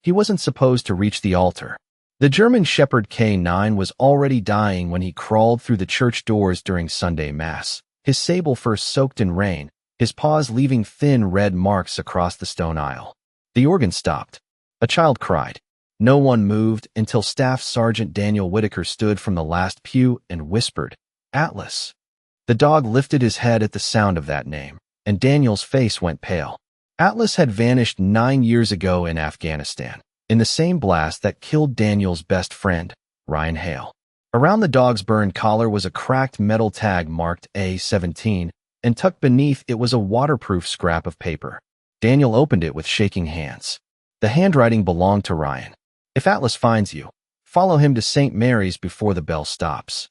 He wasn't supposed to reach the altar. The German Shepherd K9 was already dying when he crawled through the church doors during Sunday Mass, his sable fur soaked in rain, his paws leaving thin red marks across the stone aisle. The organ stopped. A child cried. No one moved until Staff Sergeant Daniel Whitaker stood from the last pew and whispered, "Atlas." The dog lifted his head at the sound of that name, and Daniel's face went pale. Atlas had vanished 9 years ago in Afghanistan, in the same blast that killed Daniel's best friend, Ryan Hale. Around the dog's burned collar was a cracked metal tag marked A-17, and tucked beneath it was a waterproof scrap of paper. Daniel opened it with shaking hands. The handwriting belonged to Ryan. "If Atlas finds you, follow him to St. Mary's before the bell stops."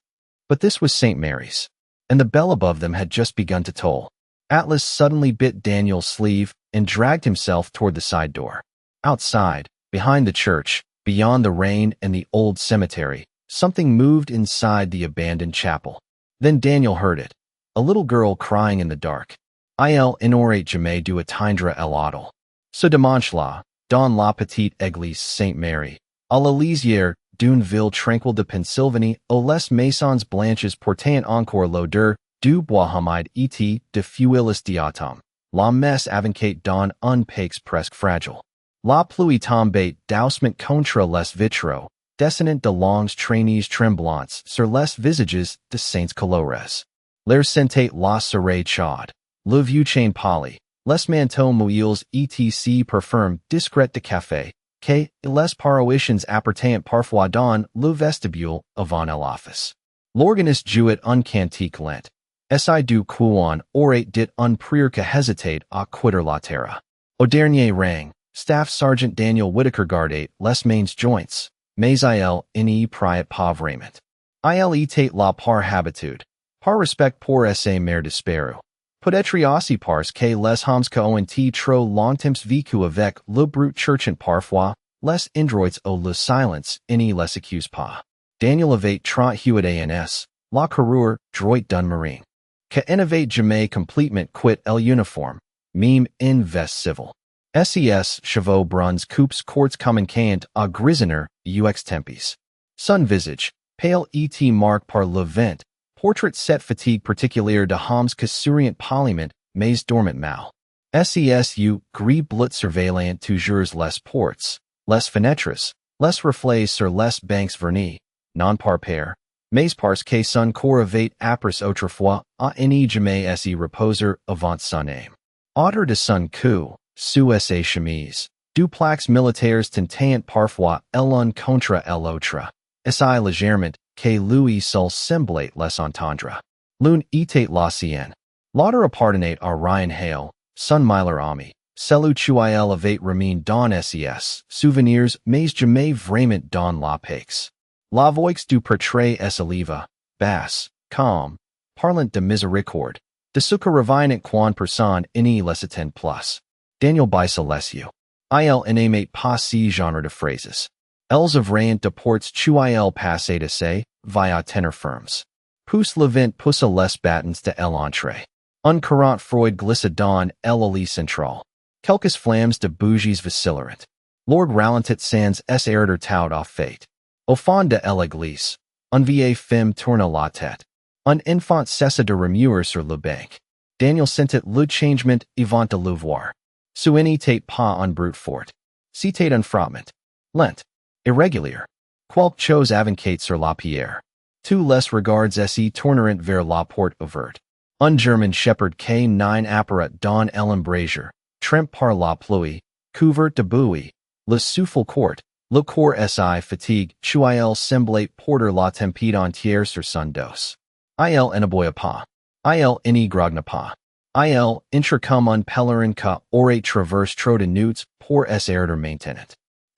But this was St. Mary's, and the bell above them had just begun to toll. Atlas suddenly bit Daniel's sleeve and dragged himself toward the side door. Outside, behind the church, beyond the rain and the old cemetery, something moved inside the abandoned chapel. Then Daniel heard it. A little girl crying in the dark. Il inorate jamais du atteindre l'autel. Ce dimanche-là, dans la petite église Sainte-Marie, à la lisière d'une ville tranquille de Pennsylvanie, où les maisons blanches portaient encore l'odeur du bois humide et de feuilles d'automne. La messe avançait dans un paix presque fragile. La pluie tombait doucement contre les vitraux, descendant de longues traînées tremblantes sur les visages de saints colores. L'air sentait la soirée chaude. Le vieux chain poli, les manteaux mouilles etc. parfum discret de café, que les paroissiens appartenaient parfois dans le vestibule avant l'office. L'organiste jouait un cantique lent. Si du couon aurait dit un prière que hésitate à quitter la terre. Au dernier rang, Staff Sergeant Daniel Whitaker gardait les mains joints, mais il n'y priait pas vraiment. Il était là par habitude, par respect pour sa mère disparue. Peut-être aussi parce que les hommes qui ont trop longtemps vécu avec le brute church parfois, les indroits ou le silence, n'y les accuse pas. Daniel avait 38 ans, la carrure droit d'un marine. Que n'avait jamais complètement quitté l'uniforme, même in veste civil. SES chevaux bruns coupes courts communicant à grisonneur ux tempis. Son visage, pale et marqué par le vent, portrait cette fatigue particulière de hommes que sourient poliment, mais dormant mal. SESU gris bleu surveillant toujours les portes, les fenêtres, les reflets sur les bancs vernis, non par pair, mais parce que son corps avait appris autrefois à n'y jamais se reposer avant son âme. Odeur de son cou, sous sa chemise, du plaques militaires tentant parfois l'un contre l'autre, si légèrement que lui seul semblait les entendre. L'une était la sienne. L'autre appartenait à Ryan Hale, son meilleur ami, celui qu'il avait remis dans SES, souvenirs mais jamais vraiment dans la paix. La voix du portrait s'éleva, basse, calme, parlant de miséricorde, de ce que revient quand personne n'y les attend plus. Daniel baissa les yeux. Il n'aimait pas ce genre de phrases. Elles avraient de portes qu'il passait de se, via tenor firms. Pousse le vent poussa les battants de l'entrée. Un courant froid glissa dans l'allée centrale. Quelques flammes de bougies vacillerant. Lord ralentit sans erreur tout à fait. Au fond de l'église, un vieil femme tourna la tête. Un enfant cessa de remuer sur le banc. Daniel sentit le changement avant de le voir. Ce n'était pas un brute fort. C'était un frottement. Lent. Irrégulier. Quelque chose avançait sur la pierre. Tous les regards se tournèrent vers la porte ouverte. Un German Shepherd K9 apparat dans l'embrasure, trempé par la pluie, couvert de bouillie, le souffle court, le corps si fatigue, qu'il semblait porter la tempête entière sur son dos. Il n'aboya pas. Il n'y grogna pas. Il entre comme un pèlerin qui aurait traversé trop de nuits pour essayer de maintenir.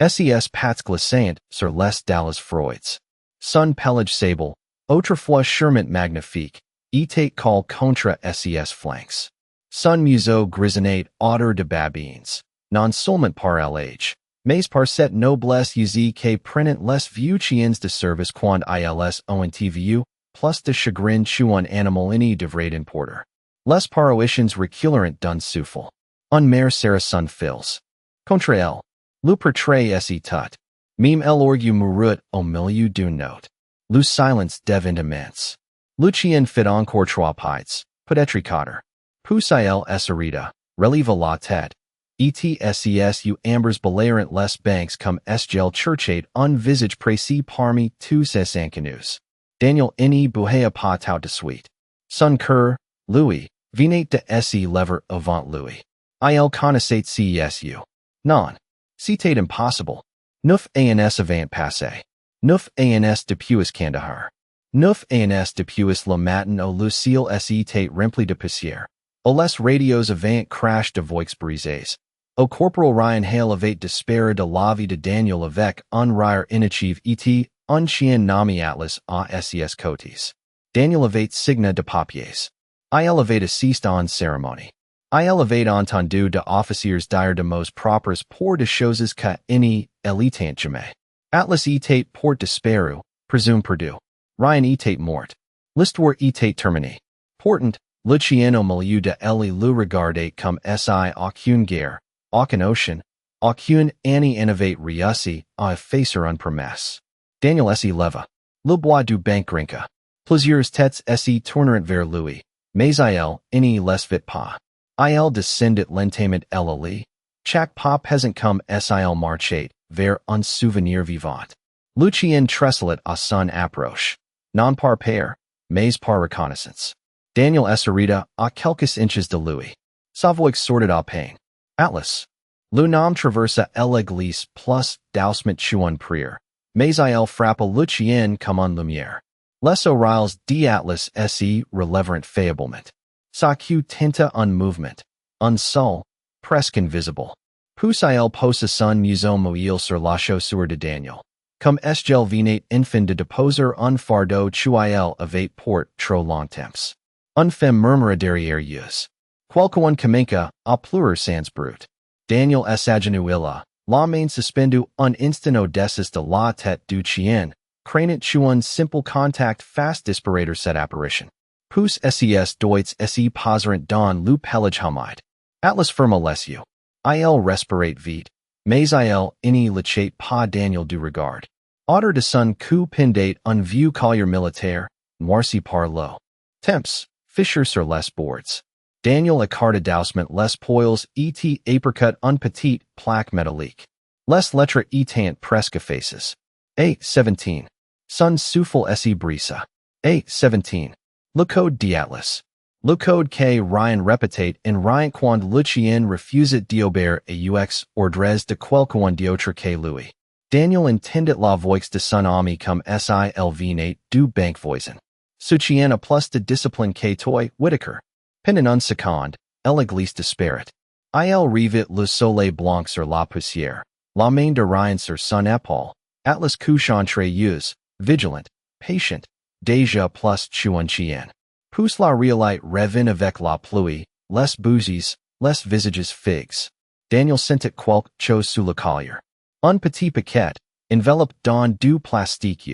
SES pattes glissantes sur les dalles froides. Son pelage sable, autrefois charmant magnifique, était call contre SES flanks. Son museau grisonnait odeur de babines, non seulement par l'âge, mais par cette noblesse usée que prenant les vieux chiens de service quand ils ont vu, plus de chagrin chez un animal n'y devrait importer. Les paroissiens reculeront d'un souffle. Un mère serra son fils. Contre elle, Le portrait se tut. Meme l'orgue mourut au milieu d'une note. Le silence devint immense. Lucien fit encore trois pites, peut-être quatre. Puis-il s'arrêta, releva la tête. Etses ambers belarant les banks comme esgel churchate un visage précis parmi tous ses inconnus. Daniel inni bouhea pas tout de suite. Son cœur, Louis, venait de se lever avant lui. Il connaissait cesu. Non. C'était impossible. Neuf ans avant passé. Neuf ans depuis Kandahar. Neuf ans depuis le matin où le ciel s'était rempli de poussière. Aux les radios avant crash de voix brisées. Au corporal Ryan Hale avait disparu de la vie de Daniel avec un rire inachieve et un chien nommé Atlas à ses côtés. Daniel avait signé de papiers. Il avait assisté en cérémonie. Il avait entendu de officiers dire de mots propres pour de choses que inni elitant jamais. Atlas était pour disparu, présume perdu. Ryan était mort. L'histoire était terminée. Pourtant, le chien au milieu de elle le regardait comme si aucune guerre, aucun ocean, aucune année innovate réussi à effacer une promesse. Daniel se leva. Le bois du banc grinka. Plusieurs têtes se tournèrent vers lui, mais il, inni les vite pas. Il descendit lentement lit. Chaque pas pesant comme s'il marchait vers un souvenir vivant. Lucien tressaillit à son approche. Non par peur, mais par reconnaissance. Daniel s'arrêta à quelques inches de lui. Sa voix sortit à peine. Atlas. Le nom traversa l'église plus doucement qu'un prière, mais il frappa Lucien comme une lumière. Les oreilles d'Atlas se relèverent faiblement. Sa queue tenta un mouvement, un sol, presque invisible. Puis il posa son museau mobile sur la chaussure de Daniel. Comme esgel venait enfin de déposer un fardeau qu'il avait pour trop longtemps. Une femme murmura derrière eux. Quelqu'un commença à pleurer sans brute. Daniel s'agenouilla, la main suspendue un instant au-dessus de la tête du chien, craignant qu'un simple contact fasse disparaître cette apparition. Puis ses doigts se posèrent dans le pelage humide. Atlas ferma les yeux. Il respirait vite, mais il n'y lâchait pas Daniel du regard. Autour de son cou pendait un vieux collier militaire, noirci par l'eau. Temps, fissure sur les boards. Daniel écarta doucement les poils et apricot une petite plaque métallique. Les lettres étaient presque effacées. A17. Son souffle se brisa. A17. Le code d'Atlas. Le code que Ryan répétait en Ryan quand Lucien refusait d'obéir aux ordres de quelqu'un d'autre que lui. Daniel entendit la voix de son ami comme s'il venait du banc voisin. Ce chien a plus de discipline que toi, Whitaker. Pendant un seconde, l'église disparut. Il revit le soleil blanc sur la poussière, la main de Ryan sur son épaule, Atlas couche entre eux, vigilant, patient, déjà plus qu'un chien. Puis la réalité revint avec la pluie, les bougies, les visages fixes. Daniel sentit quelque chose sous le collier. Un petit paquet, enveloppé dans du plastique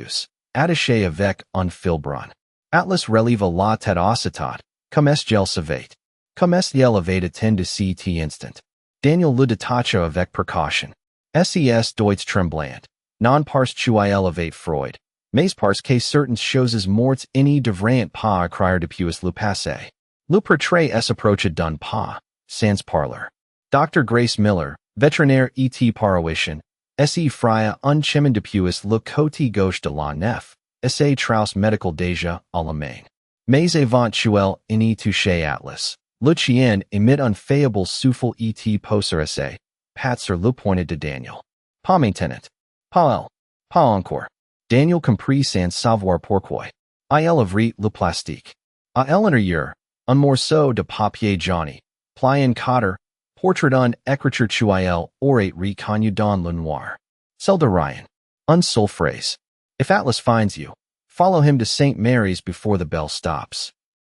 attaché avec un fil brun. Atlas releva la tête aussitôt, comme esgel savait. Comme s'il avait attendu cet instant. Daniel le détacha avec précaution. Ses doigts tremblant, non parce qu'il avait froid, mais parce que certaines choses mortes n'y devraient pas écrire depuis le passé. Le portrait s'approcha d'un pas, sans parler. Dr. Grace Miller, vétérinaire et parouisienne, fraya un chemin depuis le côté gauche de la nef, trousse médical déjà à la main. Mais avant qu'il n'y touché Atlas, le chien émit un faible souffle et posera ses pattes sur le poignet de Daniel. Pas maintenant. Pas elle. Pas encore. Daniel comprit sans savoir pourquoi. Il ouvrit le plastique. À l'intérieur, un morceau de papier jauni, plié en quatre, portrait d'un écriture qu'il aurait reconnu dans le noir. Celle de Ryan. Une seule phrase. If Atlas finds you, follow him to St. Mary's before the bell stops.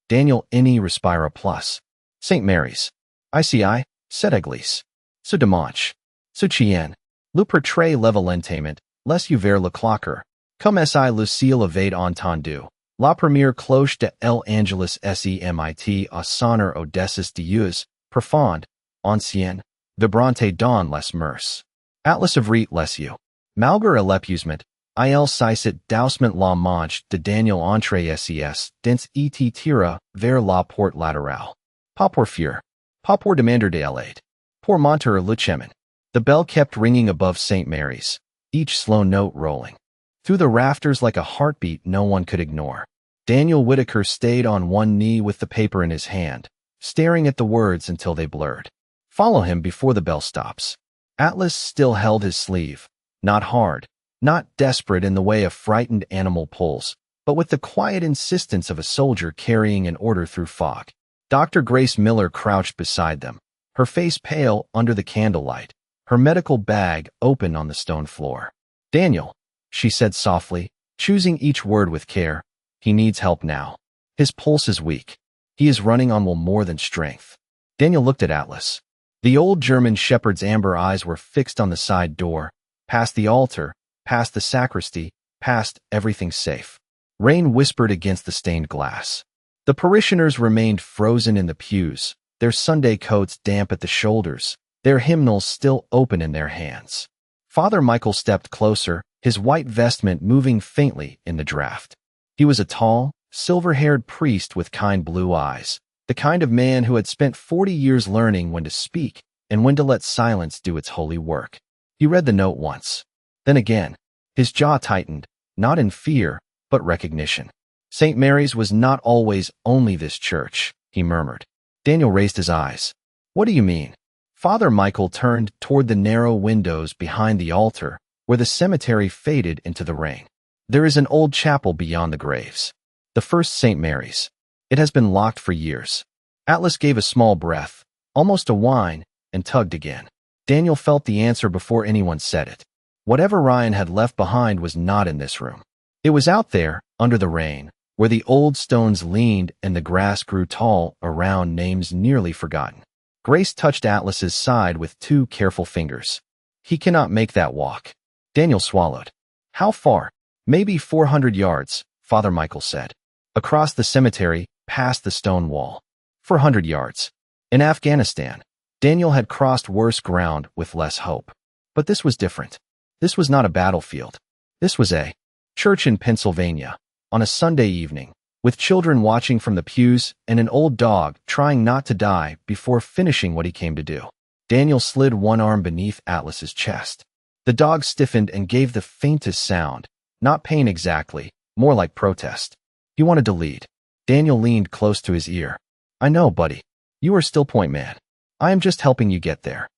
Daniel n'y respira plus. St. Mary's. ICI, cette église. Ce dimanche. Ce chien. Le portrait leva lentement, les yeux vers le clocker. Comme si le ciel avait entendu. La première cloche de l'Angelus semit à sonner au-dessus de yeux, profonde, ancienne, vibrante dans les mers. Atlas of Reet Lesu. Malgar Elepusement, il cicet dausement la manche de Daniel entre ses, dens et tira vers la porte latérale. Papor fur. Papor demander de l'aide. Pour monter le chemin. The bell kept ringing above St. Mary's, each slow note rolling through the rafters like a heartbeat no one could ignore. Daniel Whitaker stayed on one knee with the paper in his hand, staring at the words until they blurred. Follow him before the bell stops. Atlas still held his sleeve, not hard, not desperate in the way a frightened animal pulls, but with the quiet insistence of a soldier carrying an order through fog. Dr. Grace Miller crouched beside them, her face pale under the candlelight, her medical bag open on the stone floor. Daniel, she said softly, choosing each word with care, he needs help now. His pulse is weak. He is running on more than strength. Daniel looked at Atlas. The old German shepherd's amber eyes were fixed on the side door, past the altar, past the sacristy, past everything safe. Rain whispered against the stained glass. The parishioners remained frozen in the pews, their Sunday coats damp at the shoulders, their hymnals still open in their hands. Father Michael stepped closer, his white vestment moving faintly in the draught. He was a tall, silver-haired priest with kind blue eyes, the kind of man who had spent 40 years learning when to speak and when to let silence do its holy work. He read the note once. Then again, his jaw tightened, not in fear, but recognition. St. Mary's was not always only this church, he murmured. Daniel raised his eyes. What do you mean? Father Michael turned toward the narrow windows behind the altar, where the cemetery faded into the rain. There is an old chapel beyond the graves. The first St. Mary's. It has been locked for years. Atlas gave a small breath, almost a whine, and tugged again. Daniel felt the answer before anyone said it. Whatever Ryan had left behind was not in this room. It was out there, under the rain, where the old stones leaned and the grass grew tall around names nearly forgotten. Grace touched Atlas's side with 2 careful fingers. He cannot make that walk. Daniel swallowed. How far? Maybe 400 yards, Father Michael said. Across the cemetery, past the stone wall. 400 yards. In Afghanistan, Daniel had crossed worse ground with less hope. But this was different. This was not a battlefield. This was a church in Pennsylvania, on a Sunday evening, with children watching from the pews and an old dog trying not to die before finishing what he came to do. Daniel slid one arm beneath Atlas's chest. The dog stiffened and gave the faintest sound, not pain exactly, more like protest. He wanted to lead. Daniel leaned close to his ear. I know, buddy. You are still point man. I am just helping you get there.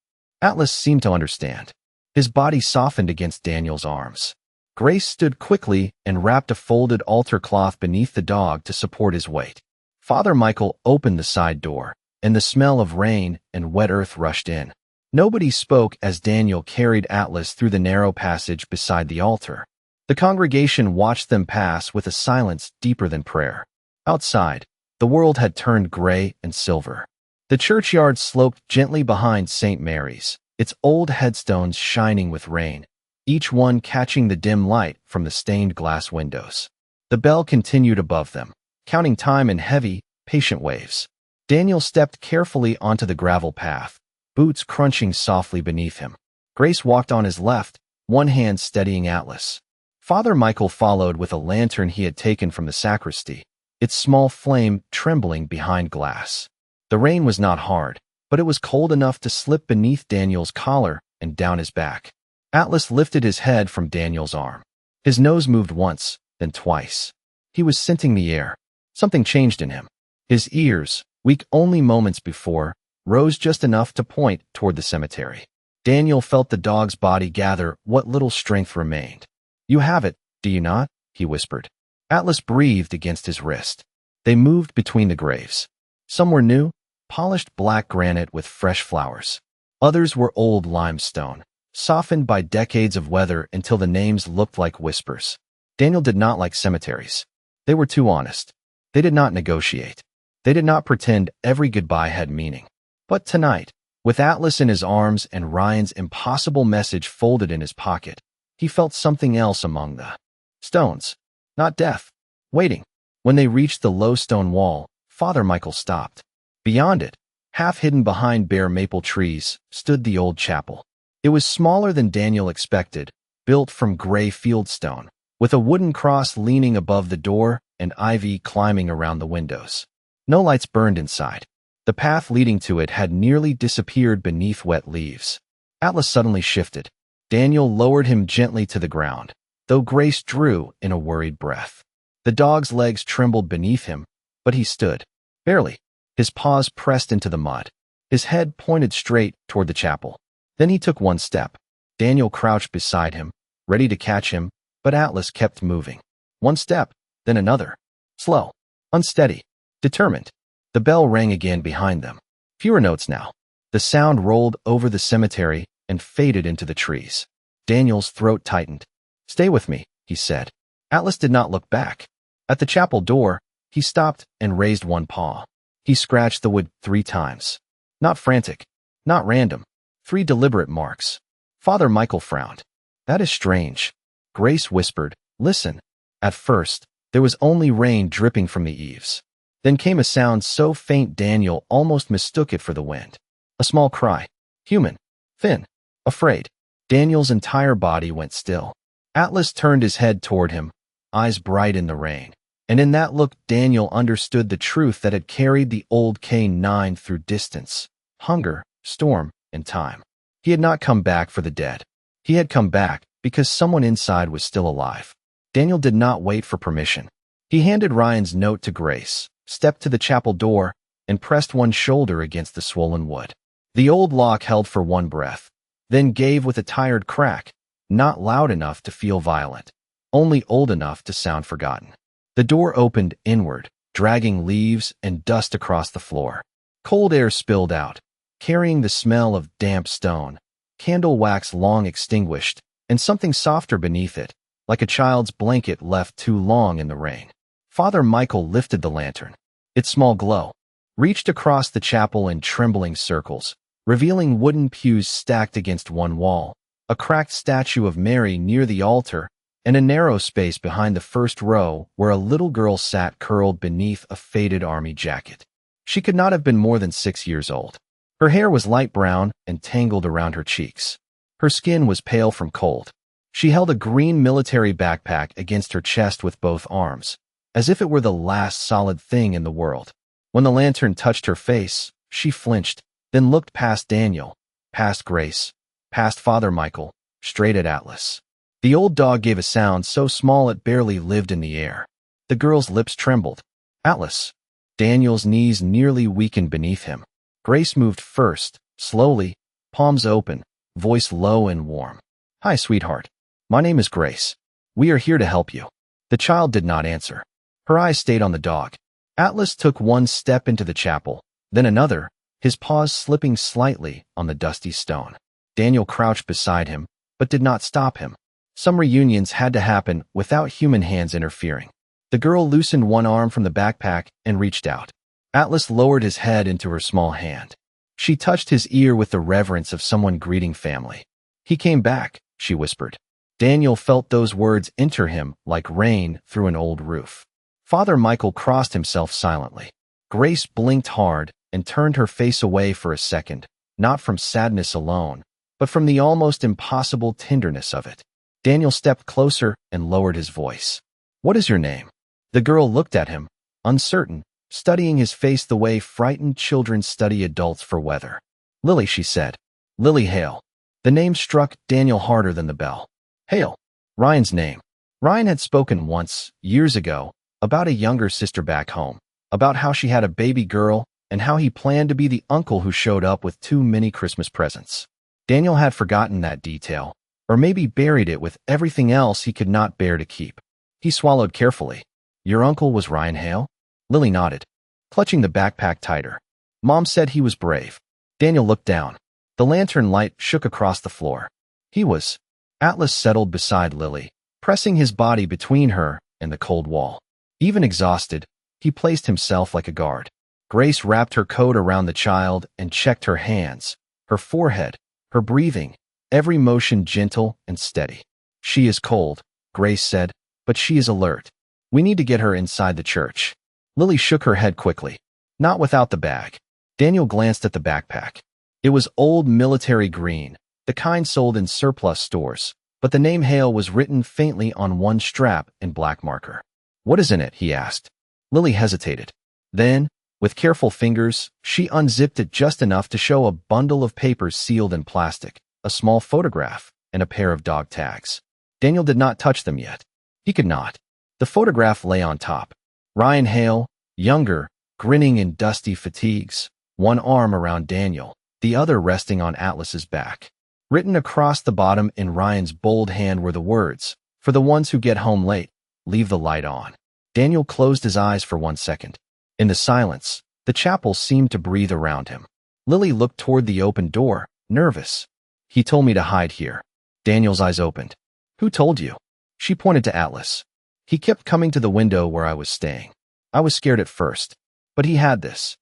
Atlas seemed to understand. His body softened against Daniel's arms. Grace stood quickly and wrapped a folded altar cloth beneath the dog to support his weight. Father Michael opened the side door, and the smell of rain and wet earth rushed in. Nobody spoke as Daniel carried Atlas through the narrow passage beside the altar. The congregation watched them pass with a silence deeper than prayer. Outside, the world had turned gray and silver. The churchyard sloped gently behind St. Mary's, its old headstones shining with rain, each one catching the dim light from the stained glass windows. The bell continued above them, counting time in heavy, patient waves. Daniel stepped carefully onto the gravel path, boots crunching softly beneath him. Grace walked on his left, one hand steadying Atlas. Father Michael followed with a lantern he had taken from the sacristy, its small flame trembling behind glass. The rain was not hard, but it was cold enough to slip beneath Daniel's collar and down his back. Atlas lifted his head from Daniel's arm. His nose moved once, then twice. He was scenting the air. Something changed in him. His ears, weak only moments before, rose just enough to point toward the cemetery. Daniel felt the dog's body gather what little strength remained. You have it, do you not? He whispered. Atlas breathed against his wrist. They moved between the graves. Some were new, polished black granite with fresh flowers. Others were old limestone, softened by decades of weather until the names looked like whispers. Daniel did not like cemeteries. They were too honest. They did not negotiate. They did not pretend every goodbye had meaning. But tonight, with Atlas in his arms and Ryan's impossible message folded in his pocket, he felt something else among the stones. Not death. Waiting. When they reached the low stone wall, Father Michael stopped. Beyond it, half hidden behind bare maple trees, stood the old chapel. It was smaller than Daniel expected, built from gray fieldstone, with a wooden cross leaning above the door and ivy climbing around the windows. No lights burned inside. The path leading to it had nearly disappeared beneath wet leaves. Atlas suddenly shifted. Daniel lowered him gently to the ground, though Grace drew in a worried breath. The dog's legs trembled beneath him, but he stood. Barely. His paws pressed into the mud. His head pointed straight toward the chapel. Then he took one step. Daniel crouched beside him, ready to catch him, but Atlas kept moving. One step, then another. Slow, unsteady, determined. The bell rang again behind them. Fewer notes now. The sound rolled over the cemetery and faded into the trees. Daniel's throat tightened. "Stay with me," he said. Atlas did not look back. At the chapel door, he stopped and raised one paw. He scratched the wood 3 times. Not frantic, not random. 3 deliberate marks. Father Michael frowned. "That is strange." Grace whispered, "Listen." At first, there was only rain dripping from the eaves. Then came a sound so faint Daniel almost mistook it for the wind. A small cry. Human. Thin. Afraid. Daniel's entire body went still. Atlas turned his head toward him, eyes bright in the rain. And in that look Daniel understood the truth that had carried the old K9 through distance, hunger, storm, and time. He had not come back for the dead. He had come back because someone inside was still alive. Daniel did not wait for permission. He handed Ryan's note to Grace, stepped to the chapel door, and pressed one shoulder against the swollen wood. The old lock held for one breath, then gave with a tired crack, not loud enough to feel violent, only old enough to sound forgotten. The door opened inward, dragging leaves and dust across the floor. Cold air spilled out, carrying the smell of damp stone, candle wax long extinguished, and something softer beneath it, like a child's blanket left too long in the rain. Father Michael lifted the lantern. Its small glow reached across the chapel in trembling circles, revealing wooden pews stacked against one wall, a cracked statue of Mary near the altar, and a narrow space behind the first row where a little girl sat curled beneath a faded army jacket. She could not have been more than 6 years old. Her hair was light brown and tangled around her cheeks. Her skin was pale from cold. She held a green military backpack against her chest with both arms, as if it were the last solid thing in the world. When the lantern touched her face, she flinched, then looked past Daniel, past Grace, past Father Michael, straight at Atlas. The old dog gave a sound so small it barely lived in the air. The girl's lips trembled. "Atlas." Daniel's knees nearly weakened beneath him. Grace moved first, slowly, palms open, voice low and warm. "Hi, sweetheart. My name is Grace. We are here to help you." The child did not answer. Her eyes stayed on the dog. Atlas took one step into the chapel, then another, his paws slipping slightly on the dusty stone. Daniel crouched beside him, but did not stop him. Some reunions had to happen without human hands interfering. The girl loosened one arm from the backpack and reached out. Atlas lowered his head into her small hand. She touched his ear with the reverence of someone greeting family. "He came back," she whispered. Daniel felt those words enter him like rain through an old roof. Father Michael crossed himself silently. Grace blinked hard and turned her face away for a second, not from sadness alone, but from the almost impossible tenderness of it. Daniel stepped closer and lowered his voice. "What is your name?" The girl looked at him, uncertain, studying his face the way frightened children study adults for weather. "Lily," she said. "Lily Hale." The name struck Daniel harder than the bell. Hale. Ryan's name. Ryan had spoken once, years ago, about a younger sister back home, about how she had a baby girl and how he planned to be the uncle who showed up with too many Christmas presents. Daniel had forgotten that detail, or maybe buried it with everything else he could not bear to keep. He swallowed carefully. "Your uncle was Ryan Hale?" Lily nodded, clutching the backpack tighter. "Mom said he was brave." Daniel looked down. The lantern light shook across the floor. He was. Atlas settled beside Lily, pressing his body between her and the cold wall. Even exhausted, he placed himself like a guard. Grace wrapped her coat around the child and checked her hands, her forehead, her breathing, every motion gentle and steady. "She is cold," Grace said, "but she is alert. We need to get her inside the church." Lily shook her head quickly. "Not without the bag." Daniel glanced at the backpack. It was old military green, the kind sold in surplus stores, but the name Hale was written faintly on one strap in black marker. "What is in it?" he asked. Lily hesitated. Then, with careful fingers, she unzipped it just enough to show a bundle of papers sealed in plastic, a small photograph, and a pair of dog tags. Daniel did not touch them yet. He could not. The photograph lay on top. Ryan Hale, younger, grinning in dusty fatigues, one arm around Daniel, the other resting on Atlas's back. Written across the bottom in Ryan's bold hand were the words, "For the ones who get home late, leave the light on." Daniel closed his eyes for 1 second. In the silence, the chapel seemed to breathe around him. Lily looked toward the open door, nervous. "He told me to hide here." Daniel's eyes opened. "Who told you?" She pointed to Atlas. "He kept coming to the window where I was staying. I was scared at first, but he had this."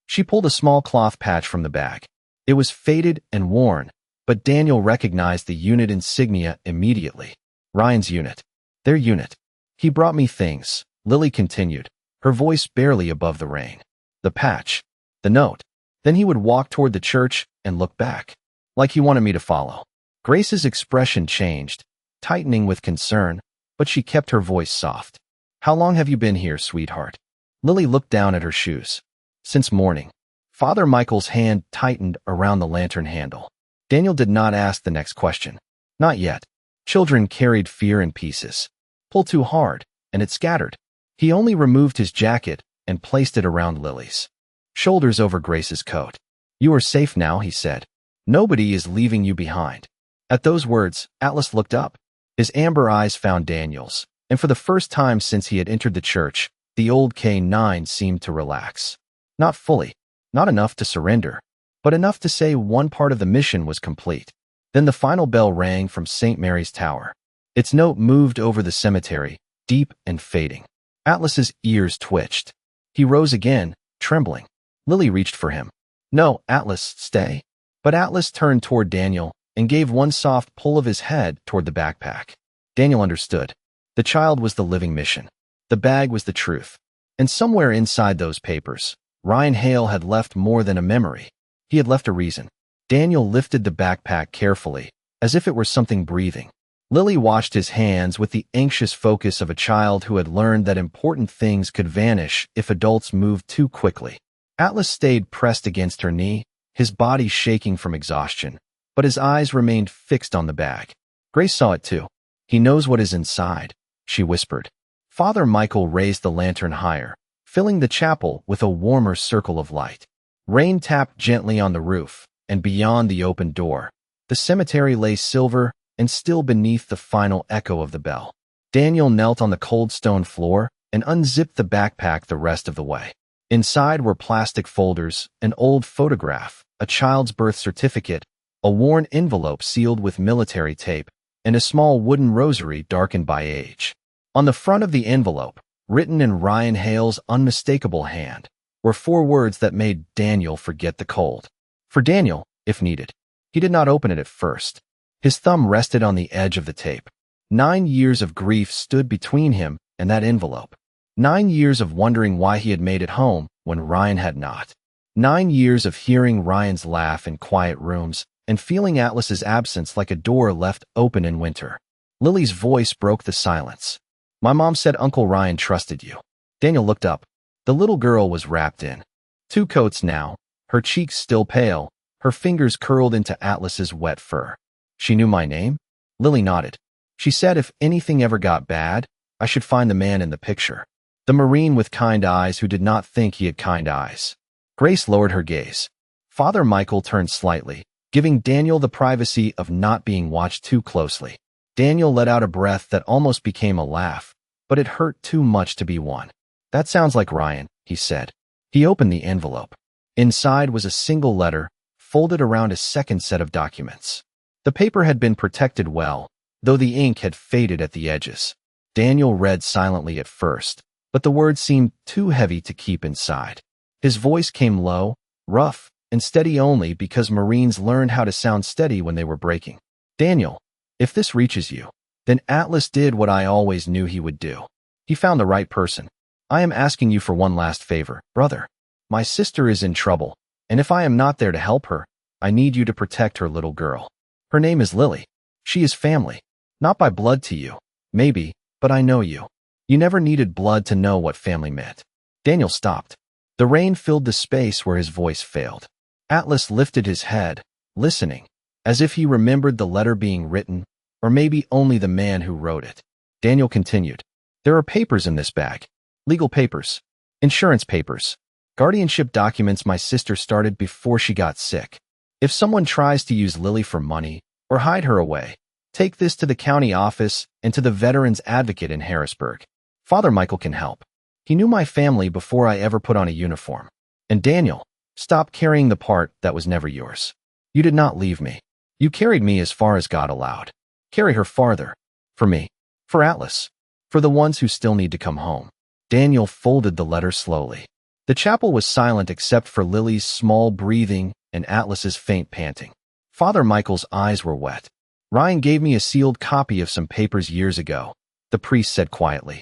She pulled a small cloth patch from the bag. It was faded and worn, but Daniel recognized the unit insignia immediately. Ryan's unit. Their unit. "He brought me things," Lily continued, her voice barely above the rain. "The patch. The note." Then he would walk toward the church and look back, like he wanted me to follow. Grace's expression changed, tightening with concern, but she kept her voice soft. "How long have you been here, sweetheart?" Lily looked down at her shoes. "Since morning." Father Michael's hand tightened around the lantern handle. Daniel did not ask the next question. Not yet. Children carried fear in pieces. Pull too hard, and it scattered. He only removed his jacket and placed it around Lily's shoulders over Grace's coat. "You are safe now," he said. "Nobody is leaving you behind." At those words, Atlas looked up. His amber eyes found Daniel's, and for the first time since he had entered the church, the old K9 seemed to relax. Not fully, not enough to surrender, but enough to say one part of the mission was complete. Then the final bell rang from St. Mary's Tower. Its note moved over the cemetery, deep and fading. Atlas's ears twitched. He rose again, trembling. Lily reached for him. "No, Atlas, stay." But Atlas turned toward Daniel and gave one soft pull of his head toward the backpack. Daniel understood. The child was the living mission. The bag was the truth. And somewhere inside those papers, Ryan Hale had left more than a memory. He had left a reason. Daniel lifted the backpack carefully, as if it were something breathing. Lily watched his hands with the anxious focus of a child who had learned that important things could vanish if adults moved too quickly. Atlas stayed pressed against her knee, his body shaking from exhaustion, but his eyes remained fixed on the bag. Grace saw it too. "He knows what is inside," she whispered. Father Michael raised the lantern higher, filling the chapel with a warmer circle of light. Rain tapped gently on the roof, and beyond the open door, the cemetery lay silver and still beneath the final echo of the bell. Daniel knelt on the cold stone floor and unzipped the backpack the rest of the way. Inside were plastic folders, an old photograph, a child's birth certificate, a worn envelope sealed with military tape, and a small wooden rosary darkened by age. On the front of the envelope, written in Ryan Hale's unmistakable hand, were 4 words that made Daniel forget the cold. For Daniel, if needed. He did not open it at first. His thumb rested on the edge of the tape. 9 years of grief stood between him and that envelope. 9 years of wondering why he had made it home when Ryan had not. 9 years of hearing Ryan's laugh in quiet rooms and feeling Atlas's absence like a door left open in winter. Lily's voice broke the silence. "My mom said Uncle Ryan trusted you." Daniel looked up. The little girl was wrapped in 2 coats now, her cheeks still pale, her fingers curled into Atlas's wet fur. "She knew my name?" Lily nodded. "She said if anything ever got bad, I should find the man in the picture. The Marine with kind eyes who did not think he had kind eyes." Grace lowered her gaze. Father Michael turned slightly, giving Daniel the privacy of not being watched too closely. Daniel let out a breath that almost became a laugh, but it hurt too much to be one. "That sounds like Ryan," he said. He opened the envelope. Inside was a single letter, folded around a second set of documents. The paper had been protected well, though the ink had faded at the edges. Daniel read silently at first, but the words seemed too heavy to keep inside. His voice came low, rough, and steady only because Marines learned how to sound steady when they were breaking. "Daniel, if this reaches you, then Atlas did what I always knew he would do. He found the right person. I am asking you for one last favor, brother. My sister is in trouble, and if I am not there to help her, I need you to protect her little girl. Her name is Lily. She is family. Not by blood to you. Maybe, but I know you. You never needed blood to know what family meant. Daniel stopped. The rain filled the space where his voice failed. Atlas lifted his head, listening, as if he remembered the letter being written, or maybe only the man who wrote it. Daniel continued. There are papers in this bag. Legal papers. Insurance papers. Guardianship documents my sister started before she got sick. If someone tries to use Lily for money or hide her away, take this to the county office and to the Veterans Advocate in Harrisburg. Father Michael can help. He knew my family before I ever put on a uniform. And Daniel, stop carrying the part that was never yours. You did not leave me. You carried me as far as God allowed. Carry her farther. For me. For Atlas. For the ones who still need to come home. Daniel folded the letter slowly. The chapel was silent except for Lily's small breathing and Atlas's faint panting. Father Michael's eyes were wet. Ryan gave me a sealed copy of some papers years ago, the priest said quietly.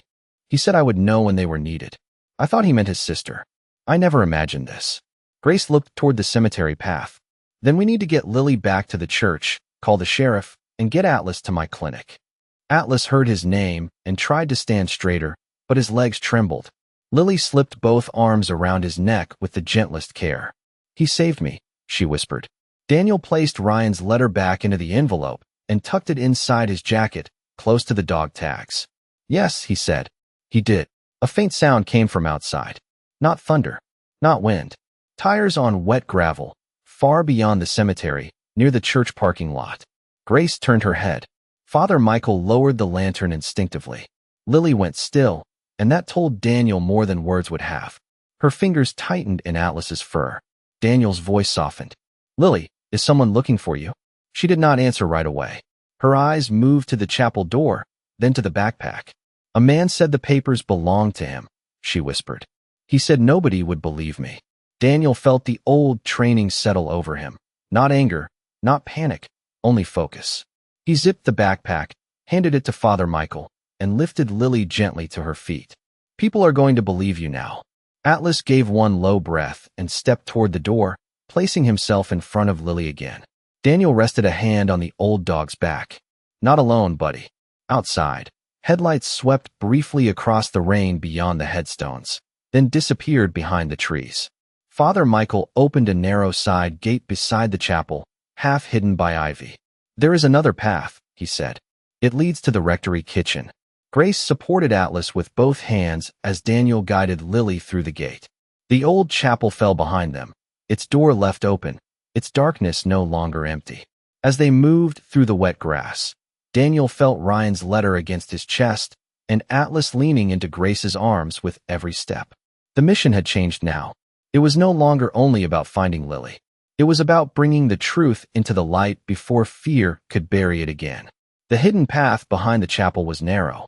He said I would know when they were needed. I thought he meant his sister. I never imagined this. Grace looked toward the cemetery path. Then we need to get Lily back to the church, call the sheriff, and get Atlas to my clinic. Atlas heard his name and tried to stand straighter, but his legs trembled. Lily slipped both arms around his neck with the gentlest care. He saved me, she whispered. Daniel placed Ryan's letter back into the envelope and tucked it inside his jacket, close to the dog tags. Yes, he said. He did. A faint sound came from outside. Not thunder. Not wind. Tires on wet gravel, far beyond the cemetery, near the church parking lot. Grace turned her head. Father Michael lowered the lantern instinctively. Lily went still, and that told Daniel more than words would have. Her fingers tightened in Atlas's fur. Daniel's voice softened. Lily, is someone looking for you? She did not answer right away. Her eyes moved to the chapel door, then to the backpack. A man said the papers belonged to him, she whispered. He said nobody would believe me. Daniel felt the old training settle over him. Not anger, not panic, only focus. He zipped the backpack, handed it to Father Michael, and lifted Lily gently to her feet. People are going to believe you now. Atlas gave one low breath and stepped toward the door, placing himself in front of Lily again. Daniel rested a hand on the old dog's back. Not alone, buddy. Outside, headlights swept briefly across the rain beyond the headstones, then disappeared behind the trees. Father Michael opened a narrow side gate beside the chapel, half hidden by ivy. There is another path, he said. It leads to the rectory kitchen. Grace supported Atlas with both hands as Daniel guided Lily through the gate. The old chapel fell behind them, its door left open, its darkness no longer empty. As they moved through the wet grass, Daniel felt Ryan's letter against his chest and Atlas leaning into Grace's arms with every step. The mission had changed now. It was no longer only about finding Lily. It was about bringing the truth into the light before fear could bury it again. The hidden path behind the chapel was narrow,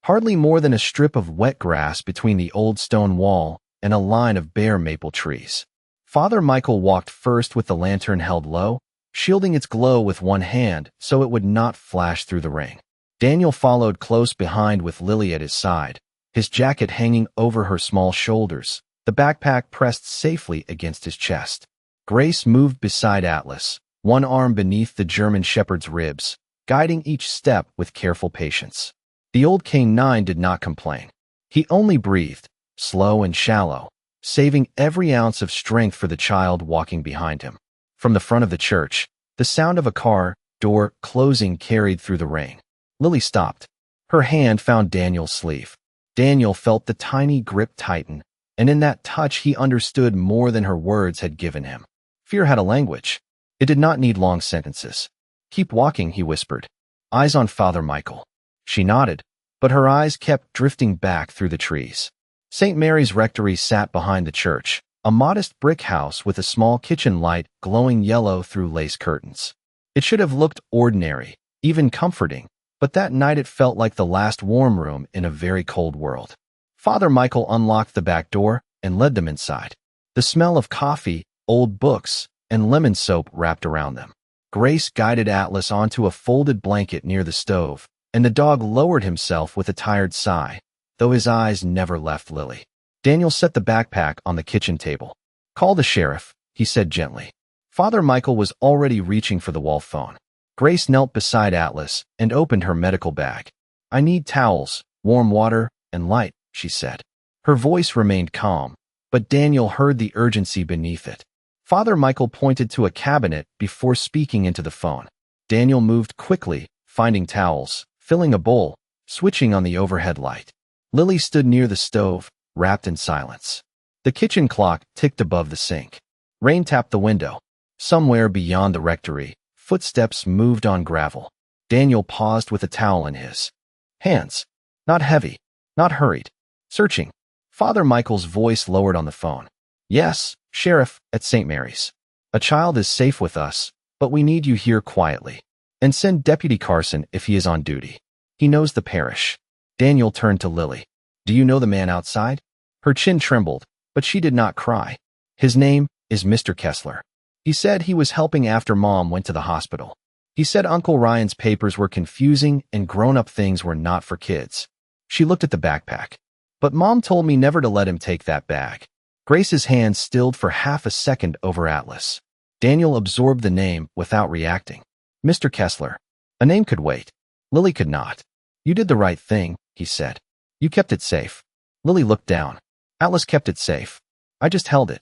hardly more than a strip of wet grass between the old stone wall and a line of bare maple trees. Father Michael walked first with the lantern held low, shielding its glow with one hand so it would not flash through the rain. Daniel followed close behind with Lily at his side, his jacket hanging over her small shoulders, the backpack pressed safely against his chest. Grace moved beside Atlas, one arm beneath the German shepherd's ribs, guiding each step with careful patience. The old K9 did not complain. He only breathed, slow and shallow, saving every ounce of strength for the child walking behind him. From the front of the church, the sound of a car door closing carried through the rain. Lily stopped. Her hand found Daniel's sleeve. Daniel felt the tiny grip tighten, and in that touch he understood more than her words had given him. Fear had a language. It did not need long sentences. Keep walking, he whispered. Eyes on Father Michael. She nodded, but her eyes kept drifting back through the trees. St. Mary's Rectory sat behind the church, a modest brick house with a small kitchen light glowing yellow through lace curtains. It should have looked ordinary, even comforting, but that night it felt like the last warm room in a very cold world. Father Michael unlocked the back door and led them inside. The smell of coffee, old books, and lemon soap wrapped around them. Grace guided Atlas onto a folded blanket near the stove, and the dog lowered himself with a tired sigh, though his eyes never left Lily. Daniel set the backpack on the kitchen table. Call the sheriff, he said gently. Father Michael was already reaching for the wall phone. Grace knelt beside Atlas and opened her medical bag. "I need towels, warm water, and light," she said. Her voice remained calm, but Daniel heard the urgency beneath it. Father Michael pointed to a cabinet before speaking into the phone. Daniel moved quickly, finding towels, filling a bowl, switching on the overhead light. Lily stood near the stove, wrapped in silence. The kitchen clock ticked above the sink. Rain tapped the window. Somewhere beyond the rectory, footsteps moved on gravel. Daniel paused with a towel in his hands. Not heavy, not hurried. Searching. Father Michael's voice lowered on the phone. "Yes, Sheriff, at St. Mary's. A child is safe with us, but we need you here quietly. And send Deputy Carson if he is on duty. He knows the parish." Daniel turned to Lily. "Do you know the man outside?" Her chin trembled, but she did not cry. "His name is Mr. Kessler. He said he was helping after Mom went to the hospital. He said Uncle Ryan's papers were confusing and grown-up things were not for kids." She looked at the backpack. "But Mom told me never to let him take that bag." Grace's hand stilled for half a second over Atlas. Daniel absorbed the name without reacting. Mr. Kessler. A name could wait. Lily could not. "You did the right thing," he said. "You kept it safe." Lily looked down. "Atlas kept it safe. I just held it."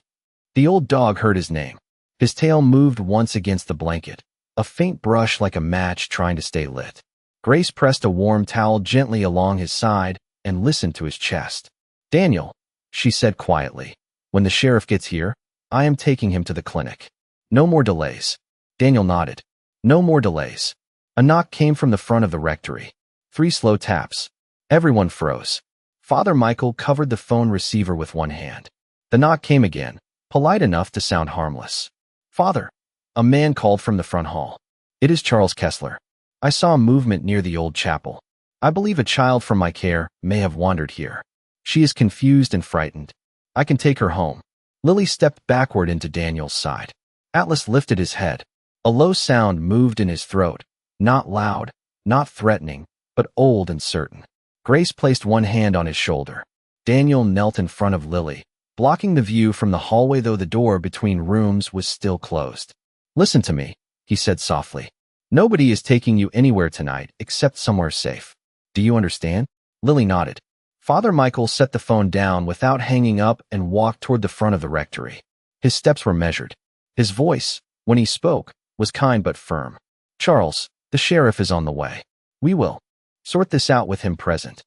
The old dog heard his name. His tail moved once against the blanket, a faint brush like a match trying to stay lit. Grace pressed a warm towel gently along his side and listened to his chest. "Daniel," she said quietly, "when the sheriff gets here, I am taking him to the clinic. No more delays." Daniel nodded. No more delays. A knock came from the front of the rectory. 3 slow taps. Everyone froze. Father Michael covered the phone receiver with one hand. The knock came again, polite enough to sound harmless. "Father," a man called from the front hall. "It is Charles Kessler. I saw a movement near the old chapel. I believe a child from my care may have wandered here. She is confused and frightened. I can take her home." Lily stepped backward into Daniel's side. Atlas lifted his head. A low sound moved in his throat, not loud, not threatening, but old and certain. Grace placed one hand on his shoulder. Daniel knelt in front of Lily, blocking the view from the hallway though the door between rooms was still closed. "Listen to me," he said softly. "Nobody is taking you anywhere tonight except somewhere safe. Do you understand?" Lily nodded. Father Michael set the phone down without hanging up and walked toward the front of the rectory. His steps were measured. His voice, when he spoke, was kind but firm. "Charles, the sheriff is on the way. We will sort this out with him present."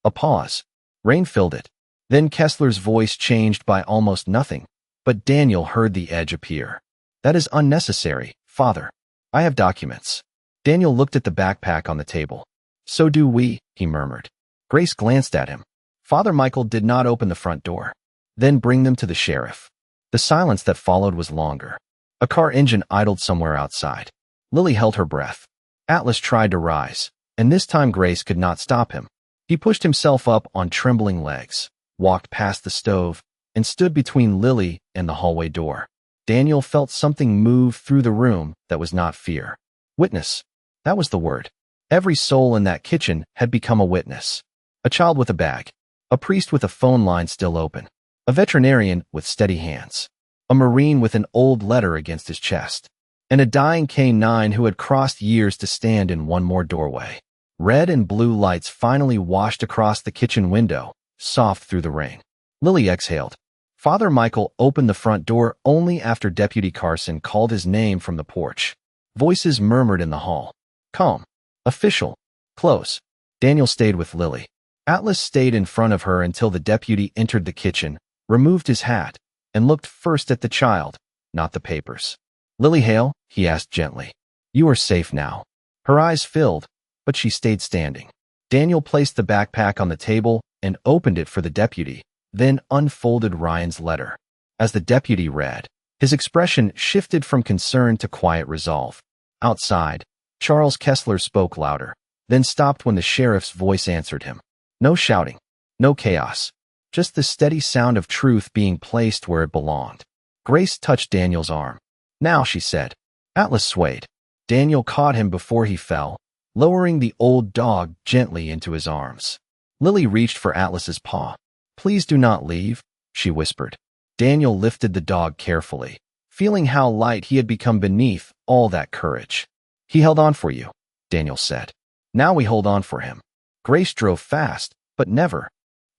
A pause. Rain filled it. Then Kessler's voice changed by almost nothing, but Daniel heard the edge appear. "That is unnecessary, Father. I have documents." Daniel looked at the backpack on the table. "So do we," he murmured. Grace glanced at him. Father Michael did not open the front door. "Then bring them to the sheriff." The silence that followed was longer. A car engine idled somewhere outside. Lily held her breath. Atlas tried to rise, and this time Grace could not stop him. He pushed himself up on trembling legs, walked past the stove, and stood between Lily and the hallway door. Daniel felt something move through the room that was not fear. Witness. That was the word. Every soul in that kitchen had become a witness. A child with a bag. A priest with a phone line still open. A veterinarian with steady hands. A Marine with an old letter against his chest. And a dying K-9 who had crossed years to stand in one more doorway. Red and blue lights finally washed across the kitchen window, soft through the rain. Lily exhaled. Father Michael opened the front door only after Deputy Carson called his name from the porch. Voices murmured in the hall. "Calm. Official. Close." Daniel stayed with Lily. Atlas stayed in front of her until the deputy entered the kitchen, removed his hat, and looked first at the child, not the papers. "Lily Hale," he asked gently. "You are safe now." Her eyes filled, but she stayed standing. Daniel placed the backpack on the table and opened it for the deputy, then unfolded Ryan's letter. As the deputy read, his expression shifted from concern to quiet resolve. Outside, Charles Kessler spoke louder, then stopped when the sheriff's voice answered him. No shouting, no chaos, just the steady sound of truth being placed where it belonged. Grace touched Daniel's arm. "Now," she said. Atlas swayed. Daniel caught him before he fell, lowering the old dog gently into his arms. Lily reached for Atlas's paw. "Please do not leave," she whispered. Daniel lifted the dog carefully, feeling how light he had become beneath all that courage. He held on for you, Daniel said. Now we hold on for him. Grace drove fast, but never